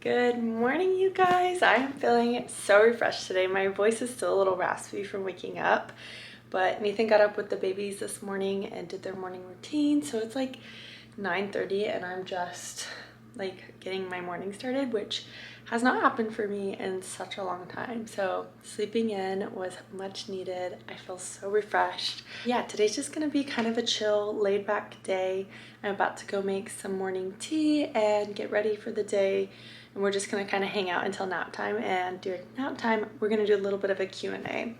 Good morning, you guys. I'm feeling so refreshed today. My voice is still a little raspy from waking up, but Nathan got up with the babies this morning and did their morning routine. So it's like 9:30 and I'm just like getting my morning started, which has not happened for me in such a long time. So sleeping in was much needed. I feel so refreshed. Yeah, today's just gonna be kind of a chill, laid back day. I'm about to go make some morning tea and get ready for the day. And we're just gonna kind of hang out until nap time. And during nap time, we're gonna do a little bit of a Q&A.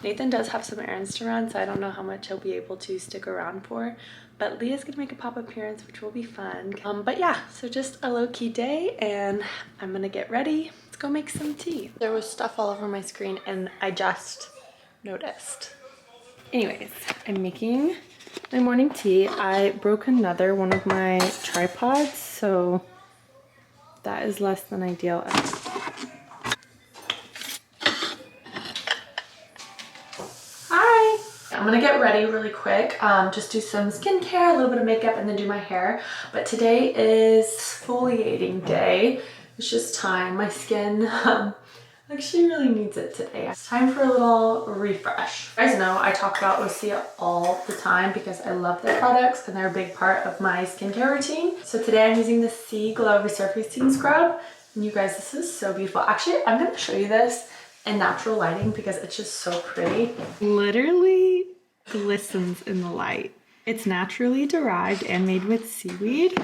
Nathan does have some errands to run, so I don't know how much he'll be able to stick around for. But Leah's gonna make a pop appearance, which will be fun. But yeah, so just a low-key day, and I'm gonna get ready. Let's go make some tea. There was stuff all over my screen, and I just noticed. Anyways, I'm making my morning tea. I broke another one of my tripods, so that is less than ideal. Hi! I'm gonna get ready really quick, just do some skincare, a little bit of makeup, and then do my hair. But today is exfoliating day. It's just time. My skin actually really needs it today. It's time for a little refresh. You guys know I talk about Osea all the time because I love their products and they're a big part of my skincare routine. So today I'm using the C Glow Resurfacing Scrub. And you guys, this is so beautiful. Actually, I'm gonna show you this in natural lighting because it's just so pretty. Literally glistens in the light. It's naturally derived and made with seaweed.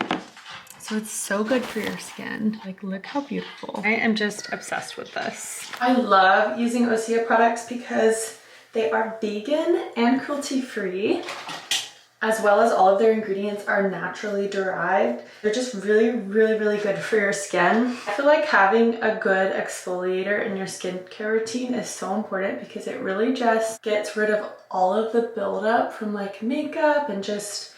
So it's so good for your skin. Like, look how beautiful. I am just obsessed with this. I love using Osea products because they are vegan and cruelty-free, as well as all of their ingredients are naturally derived. They're just really, really, really good for your skin. I feel like having a good exfoliator in your skincare routine is so important because it really just gets rid of all of the buildup from like makeup and just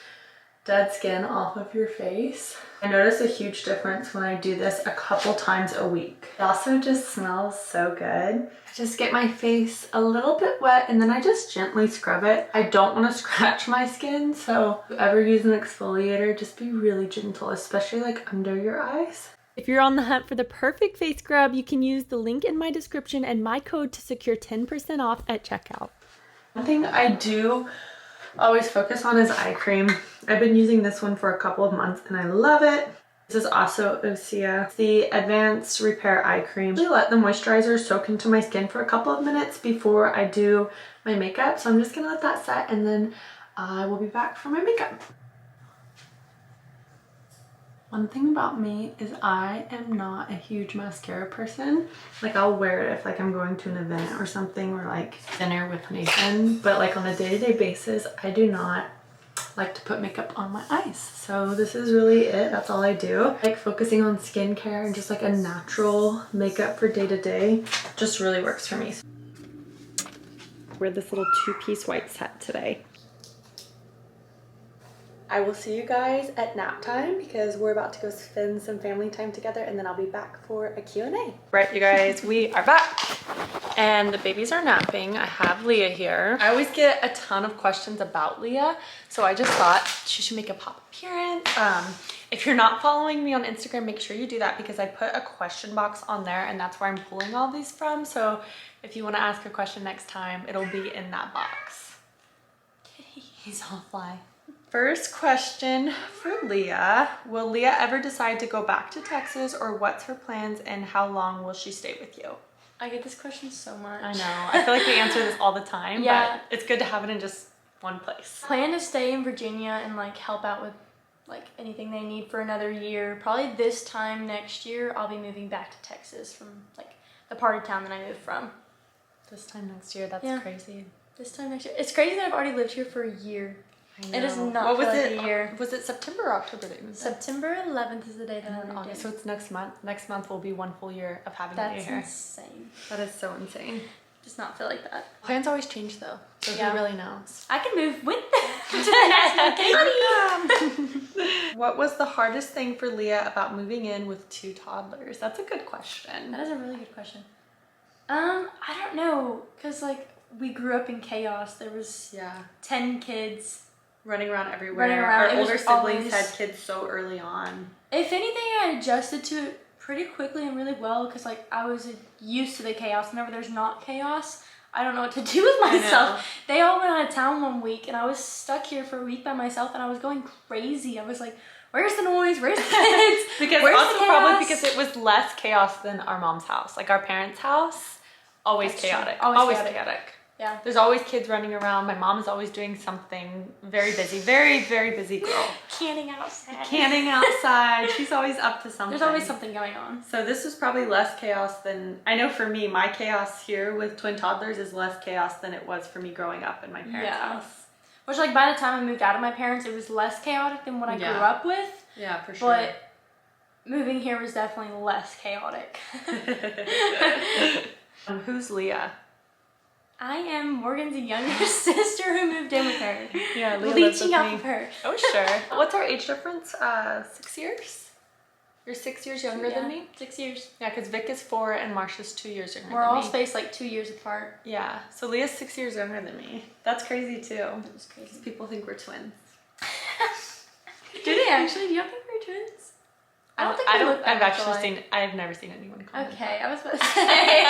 dead skin off of your face. I notice a huge difference when I do this a couple times a week. It also just smells so good. I just get my face a little bit wet and then I just gently scrub it. I don't want to scratch my skin, so if you ever use an exfoliator, just be really gentle, especially like under your eyes. If you're on the hunt for the perfect face scrub, you can use the link in my description and my code to secure 10% off at checkout. One thing I do always focus on is eye cream. I've been using this one for a couple of months and I love it. This is also Osea, the Advanced Repair Eye Cream. I let the moisturizer soak into my skin for a couple of minutes before I do my makeup. So I'm just gonna let that set and then I will be back for my makeup. One thing about me is I am not a huge mascara person. Like, I'll wear it if like I'm going to an event or something, or like dinner with Nathan, but like on a day-to-day basis I do not like to put makeup on my eyes. So this is really it. That's all I do. Like, focusing on skincare and just like a natural makeup for day-to-day just really works for me. Wear this little two-piece white set today. I will see you guys at nap time because we're about to go spend some family time together and then I'll be back for a Q&A. Right, you guys, we are back and the babies are napping. I have Leah here. I always get a ton of questions about Leah, so I just thought she should make a pop appearance. If you're not following me on Instagram, make sure you do that because I put a question box on there and that's where I'm pulling all these from. So if you want to ask a question next time, it'll be in that box. He's all fly. First question for Leah. Will Leah ever decide to go back to Texas, or what's her plans and how long will she stay with you? I get this question so much. I know. I feel like we answer this all the time, yeah. But it's good to have it in just one place. Plan to stay in Virginia and like help out with like anything they need for another year. Probably this time next year, I'll be moving back to Texas from like the part of town that I moved from. This time next year, that's crazy. This time next year. It's crazy that I've already lived here for a year. It is not what was like it? A year. Was it September or October that you moved? September 11th is the day that I moved in. So it's next month. Next month will be 1 full year of having you here. That's insane. That is so insane. Does not feel like that. Plans always change though, so who really knows? I can move with them. What was the hardest thing for Leah about moving in with 2 toddlers? That's a good question. That is a really good question. I don't know, cause like we grew up in chaos. There was 10 kids. Running around everywhere. Our older siblings had kids so early on. If anything, I adjusted to it pretty quickly and really well because like I was used to the chaos. Whenever there's not chaos, I don't know what to do with myself. They all went out of town one week and I was stuck here for a week by myself and I was going crazy. I was like, where's the noise? Where's the kids? Because where's also the probably because it was less chaos than our mom's house. Like our parents' house, always That's chaotic. true. Always Always chaotic. Yeah. There's always kids running around. My mom is always doing something. Very busy. Very, very busy girl. Canning outside. Canning outside. She's always up to something. There's always something going on. So this was probably less chaos than, I know for me, my chaos here with twin toddlers is less chaos than it was for me growing up in my parents' house. Which like by the time I moved out of my parents, it was less chaotic than what I grew up with. Yeah, for sure. But moving here was definitely less chaotic. Who's Leah? I am Morgan's younger sister who moved in with her. Yeah, Leah lives Leeching with off me. of her. Oh, sure. What's our age difference? 6 years? You're 6 years younger than me? 6 years. Yeah, because Vic is 4 and Marsha's 2 years younger We're than all me. spaced like 2 years apart. Yeah, so Leah's 6 years younger than me. That's crazy too. It was crazy. People think we're twins. Do they actually? Do y'all think we're twins? I don't think we look that I've much actually alike. seen, I've never seen anyone comment. Okay, I was about to say.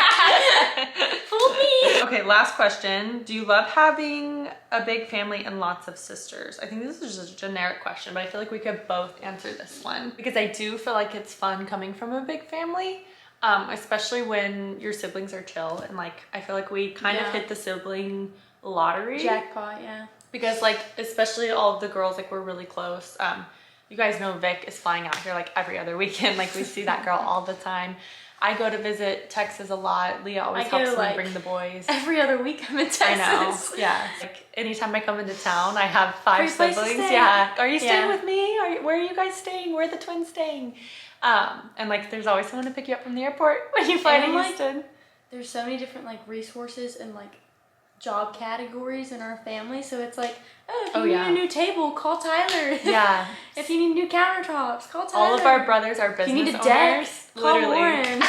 Fooled me. Okay, last question. Do you love having a big family and lots of sisters? I think this is just a generic question, but I feel like we could both answer this one because I do feel like it's fun coming from a big family, especially when your siblings are chill. And like, I feel like we kind of hit the sibling lottery. Jackpot, yeah. Because like, especially all of the girls, like we're really close. You guys know Vic is flying out here like every other weekend. Like we see that girl all the time. I go to visit Texas a lot. Leah always helps me bring the boys. Every other week I'm in Texas. I know. Yeah. Like anytime I come into town, I have 5 Free place to siblings. stay. Yeah. Are you staying with me? Where are you guys staying? Where are the twins staying? And like there's always someone to pick you up from the airport when you fly to Houston. There's so many different like resources and like job categories in our family, so it's like, if you need a new table, call Tyler. Yeah. If you need new countertops, call Tyler. All of our brothers are business owners. If you need a owners. deck, call Literally. Lauren.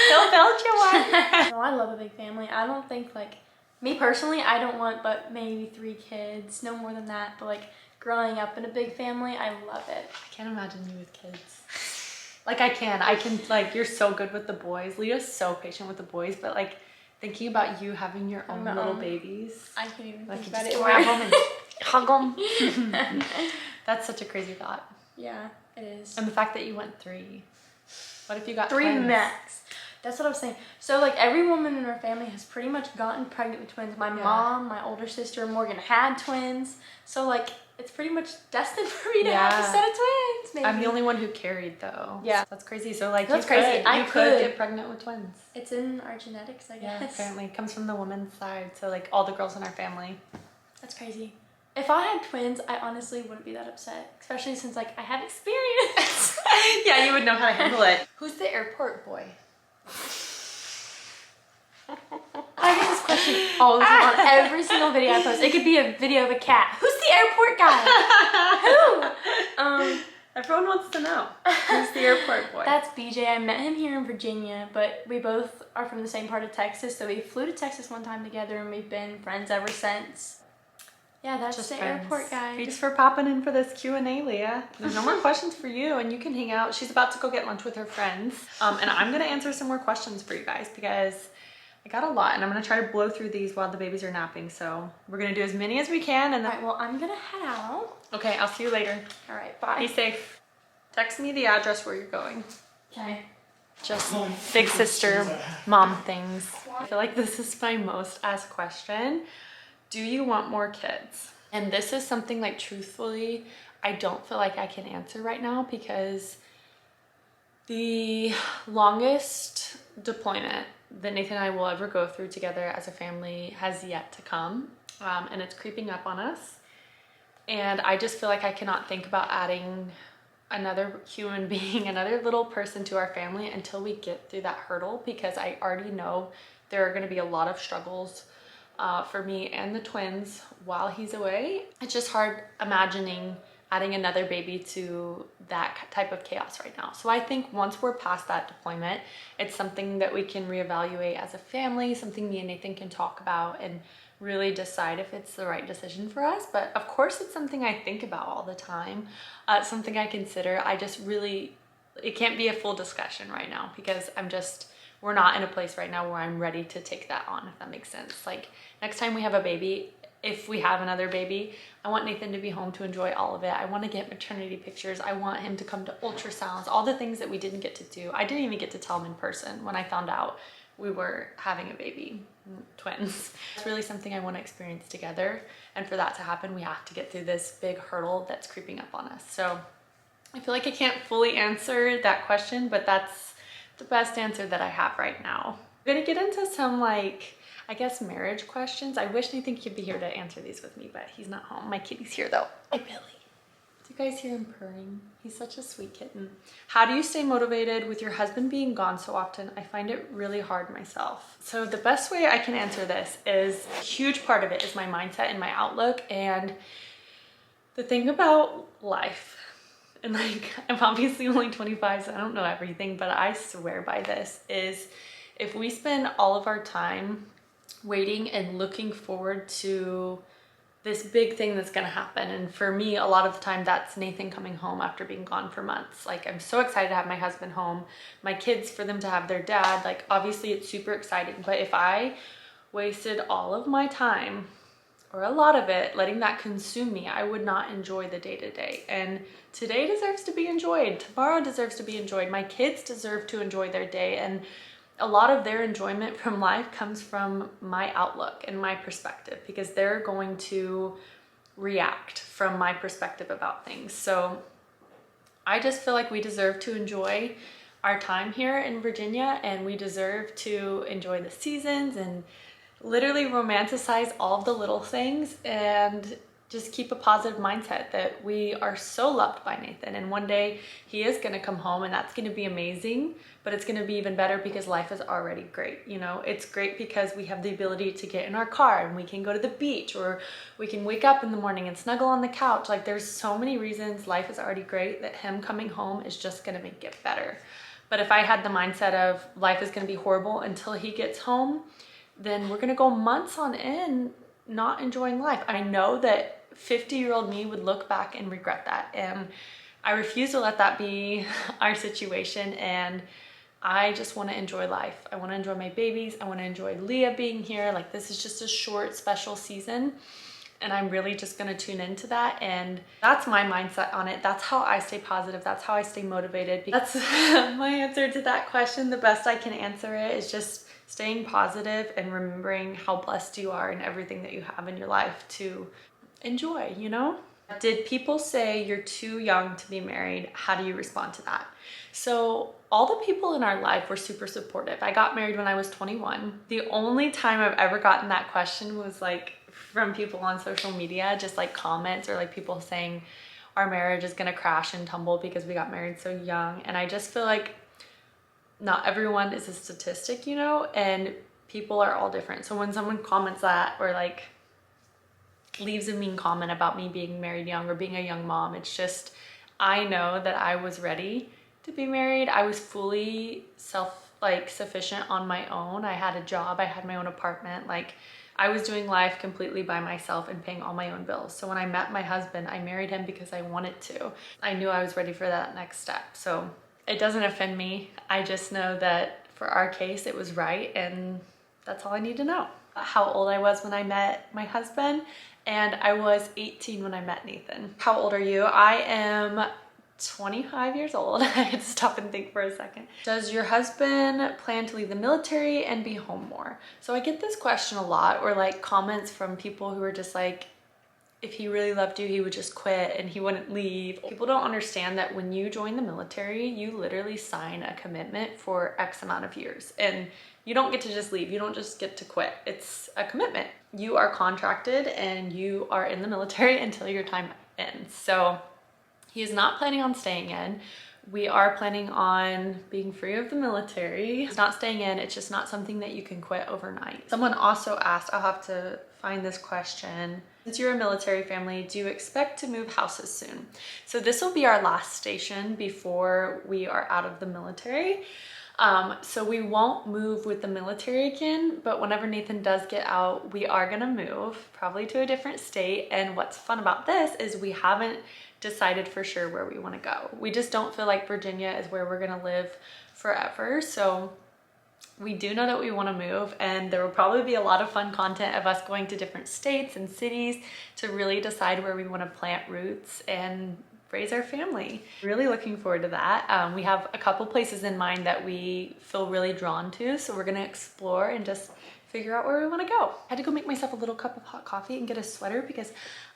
He'll build you one. No, I love a big family. I don't think like, me personally, I don't want but maybe 3 kids, no more than that, but like growing up in a big family, I love it. I can't imagine you with kids. Like I can like, you're so good with the boys. Leah's so patient with the boys, but like thinking about you having your own little babies. I can't even Like think you about just it. grab them and hug them. That's such a crazy thought. Yeah, it is. And the fact that you went 3. What if you got 3 twins? max. That's what I was saying. So like every woman in our family has pretty much gotten pregnant with twins. My mom, my older sister, Morgan had twins. So like it's pretty much destined for me to have a set of twins. Maybe. I'm the only one who carried though. Yeah. That's crazy. So like That's you could, crazy. I could could. get pregnant with twins. It's in our genetics, I guess. Yeah, apparently it comes from the woman's side. So like all the girls in our family. That's crazy. If I had twins, I honestly wouldn't be that upset. Especially since like I have experience. Yeah, you would know how to handle it. Who's the airport boy? I get this question all the time on every single video I post. It could be a video of a cat. Who's the airport guy? Who? Everyone wants to know. Who's the airport boy? That's BJ. I met him here in Virginia, but we both are from the same part of Texas, so we flew to Texas one time together and we've been friends ever since. Yeah, that's just the friends. airport guy. Thanks for popping in for this Q&A, Leah. There's no more questions for you and you can hang out. She's about to go get lunch with her friends. And I'm gonna answer some more questions for you guys because I got a lot and I'm gonna try to blow through these while the babies are napping. So we're gonna do as many as we can and then... All right, well, I'm gonna head out. Okay, I'll see you later. All right, bye. Be safe. Text me the address where you're going. Okay. Just big sister mom things. I feel like this is my most asked question. Do you want more kids? And this is something like truthfully, I don't feel like I can answer right now because the longest deployment that Nathan and I will ever go through together as a family has yet to come. And it's creeping up on us. And I just feel like I cannot think about adding another human being, another little person to our family until we get through that hurdle because I already know there are going to be a lot of struggles for me and the twins while he's away. It's just hard imagining adding another baby to that type of chaos right now. So I think once we're past that deployment, it's something that we can reevaluate as a family, something me and Nathan can talk about and really decide if it's the right decision for us. But of course it's something I think about all the time. It's something I consider. I just really it can't be a full discussion right now because we're not in a place right now where I'm ready to take that on, if that makes sense. Like next time we have a baby, if we have another baby, I want Nathan to be home to enjoy all of it. I want to get maternity pictures. I want him to come to ultrasounds, all the things that we didn't get to do. I didn't even get to tell him in person when I found out we were having a baby, twins. It's really something I want to experience together. And for that to happen, we have to get through this big hurdle that's creeping up on us. So I feel like I can't fully answer that question, but that's the best answer that I have right now. I'm gonna get into some like, I guess marriage questions. I wish Nathan could be here to answer these with me, but he's not home. My kitty's here though. Hi, Billy. Do you guys hear him purring? He's such a sweet kitten. How do you stay motivated with your husband being gone so often? I find it really hard myself. So the best way I can answer this is, a huge part of it is my mindset and my outlook. And the thing about life, and like, I'm obviously only 25, so I don't know everything, but I swear by this, is if we spend all of our time waiting and looking forward to this big thing that's gonna happen. And for me, a lot of the time that's Nathan coming home after being gone for months. Like I'm so excited to have my husband home, my kids, for them to have their dad. Like obviously it's super exciting, but if I wasted all of my time or a lot of it letting that consume me, I would not enjoy the day-to-day. And today deserves to be enjoyed. Tomorrow deserves to be enjoyed. My kids deserve to enjoy their day. And a lot of their enjoyment from life comes from my outlook and my perspective, because they're going to react from my perspective about things. So I just feel like we deserve to enjoy our time here in Virginia, and we deserve to enjoy the seasons and literally romanticize all of the little things and just keep a positive mindset that we are so loved by Nathan. And one day he is gonna come home and that's gonna be amazing, but it's gonna be even better because life is already great. You know, it's great because we have the ability to get in our car and we can go to the beach, or we can wake up in the morning and snuggle on the couch. Like there's so many reasons life is already great that him coming home is just gonna make it better. But if I had the mindset of life is gonna be horrible until he gets home, then we're gonna go months on end not enjoying life. I know that 50-year-old me would look back and regret that, and I refuse to let that be our situation. And I just want to enjoy life. I want to enjoy my babies. I want to enjoy Leah being here. Like this is just a short special season, and I'm really just going to tune into that. And that's my mindset on it. That's how I stay positive. That's how I stay motivated. That's my answer to that question. The best I can answer it is just staying positive and remembering how blessed you are in everything that you have in your life to enjoy, you know? Did people say you're too young to be married? How do you respond to that? So all the people in our life were super supportive. I got married when I was 21. The only time I've ever gotten that question was like from people on social media, just like comments or like people saying our marriage is gonna crash and tumble because we got married so young. And I just feel like not everyone is a statistic, you know, and people are all different. So when someone comments that or like leaves a mean comment about me being married young or being a young mom, it's just, I know that I was ready to be married. I was fully sufficient on my own. I had a job, I had my own apartment. Like I was doing life completely by myself and paying all my own bills. So when I met my husband, I married him because I wanted to. I knew I was ready for that next step. So it doesn't offend me. I just know that for our case, it was right, and that's all I need to know. How old I was when I met my husband, and I was 18 when I met Nathan. How old are you? I am 25 years old. I had to stop and think for a second. Does your husband plan to leave the military and be home more? So I get this question a lot, or like comments from people who are just like, if he really loved you, he would just quit and he wouldn't leave. People don't understand that when you join the military, you literally sign a commitment for X amount of years, and you don't get to just leave. You don't just get to quit. It's a commitment. You are contracted and you are in the military until your time ends. So he is not planning on staying in. We are planning on being free of the military. He's not staying in. It's just not something that you can quit overnight. Someone also asked, I'll have to find this question. Since you're a military family, do you expect to move houses soon? So this will be our last station before we are out of the military. So we won't move with the military again, but whenever Nathan does get out, we are gonna move, probably to a different state. And what's fun about this is we haven't decided for sure where we wanna go. We just don't feel like Virginia is where we're gonna live forever. So we do know that we want to move, and there will probably be a lot of fun content of us going to different states and cities to really decide where we want to plant roots and raise our family. Really looking forward to that. We have a couple places in mind that we feel really drawn to, so we're going to explore and just figure out where we want to go. I had to go make myself a little cup of hot coffee and get a sweater because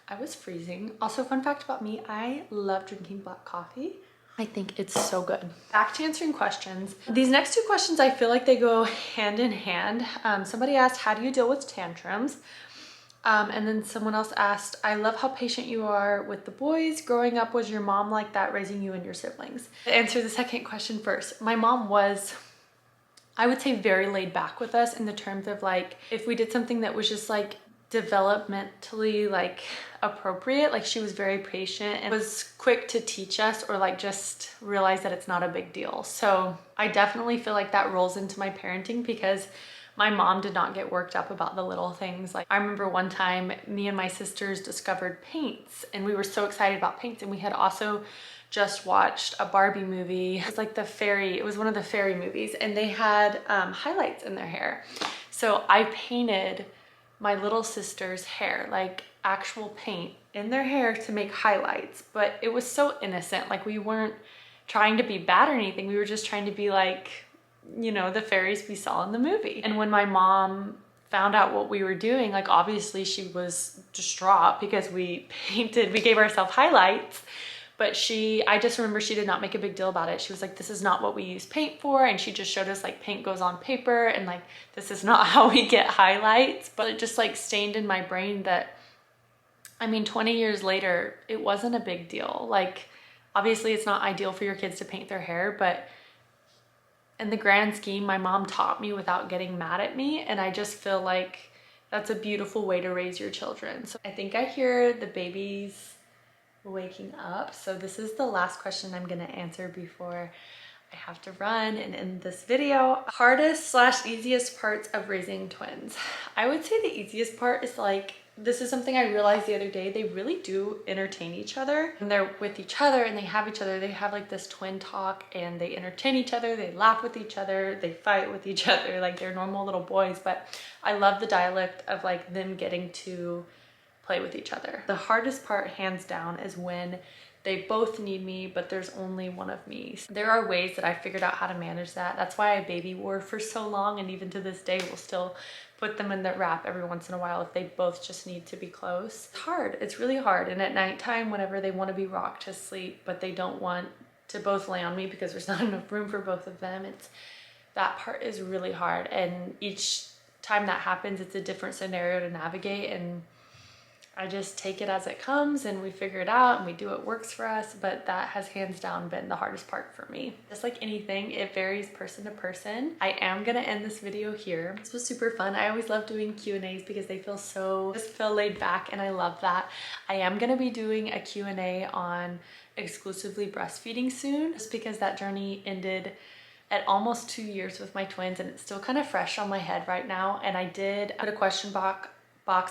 I was freezing. Also, fun fact about me, I love drinking black coffee. I think it's so good. Back to answering questions. These next two questions, I feel like they go hand in hand. Somebody asked, how do you deal with tantrums? And then someone else asked, I love how patient you are with the boys. Growing up, was your mom like that, raising you and your siblings? To answer the second question first, my mom was, I would say, very laid back with us in the terms of like, if we did something that was just like developmentally like appropriate, like she was very patient and was quick to teach us or like just realize that it's not a big deal. So I definitely feel like that rolls into my parenting because my mom did not get worked up about the little things. Like I remember one time me and my sisters discovered paints and we were so excited about paints, and we had also just watched a Barbie movie. It was like it was one of the fairy movies, and they had highlights in their hair. So I painted my little sister's hair, like actual paint in their hair to make highlights, but it was so innocent. Like we weren't trying to be bad or anything. We were just trying to be like, you know, the fairies we saw in the movie. And when my mom found out what we were doing, like obviously she was distraught because we gave ourselves highlights. But I just remember she did not make a big deal about it. She was like, this is not what we use paint for. And she just showed us like paint goes on paper and like, this is not how we get highlights. But it just like stained in my brain that, I mean, 20 years later, it wasn't a big deal. Like, obviously it's not ideal for your kids to paint their hair, but in the grand scheme, my mom taught me without getting mad at me. And I just feel like that's a beautiful way to raise your children. So I think I hear the babies waking up. So this is the last question I'm gonna answer before I have to run and end this video. Hardest/easiest parts of raising twins. I would say the easiest part is like, this is something I realized the other day, they really do entertain each other. And they're with each other and they have each other. They have like this twin talk and they entertain each other. They laugh with each other. They fight with each other. Like they're normal little boys, but I love the dialect of like them getting to play with each other. The hardest part, hands down, is when they both need me, but there's only one of me. There are ways that I figured out how to manage that. That's why I baby wore for so long, and even to this day, we'll still put them in the wrap every once in a while if they both just need to be close. It's hard, it's really hard. And at nighttime, whenever they want to be rocked to sleep, but they don't want to both lay on me because there's not enough room for both of them, that part is really hard. And each time that happens, it's a different scenario to navigate, and I just take it as it comes and we figure it out and we do what works for us. But that has hands down been the hardest part for me. Just like anything, it varies person to person. I am gonna end this video here. This was super fun. I always love doing Q&As because they just feel laid back, and I love that. I am gonna be doing a Q&A on exclusively breastfeeding soon, just because that journey ended at almost 2 years with my twins and it's still kind of fresh on my head right now. And I did put a question box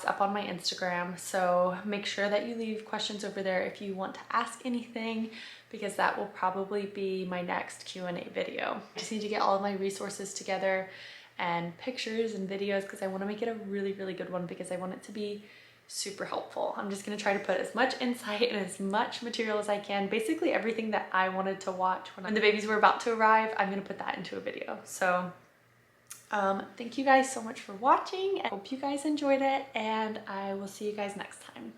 up on my Instagram, so make sure that you leave questions over there if you want to ask anything, because that will probably be my next Q&A video. I just need to get all of my resources together and pictures and videos because I want to make it a really, really good one, because I want it to be super helpful. I'm just going to try to put as much insight and as much material as I can. Basically everything that I wanted to watch when the babies were about to arrive, I'm going to put that into a video. So thank you guys so much for watching. I hope you guys enjoyed it, and I will see you guys next time.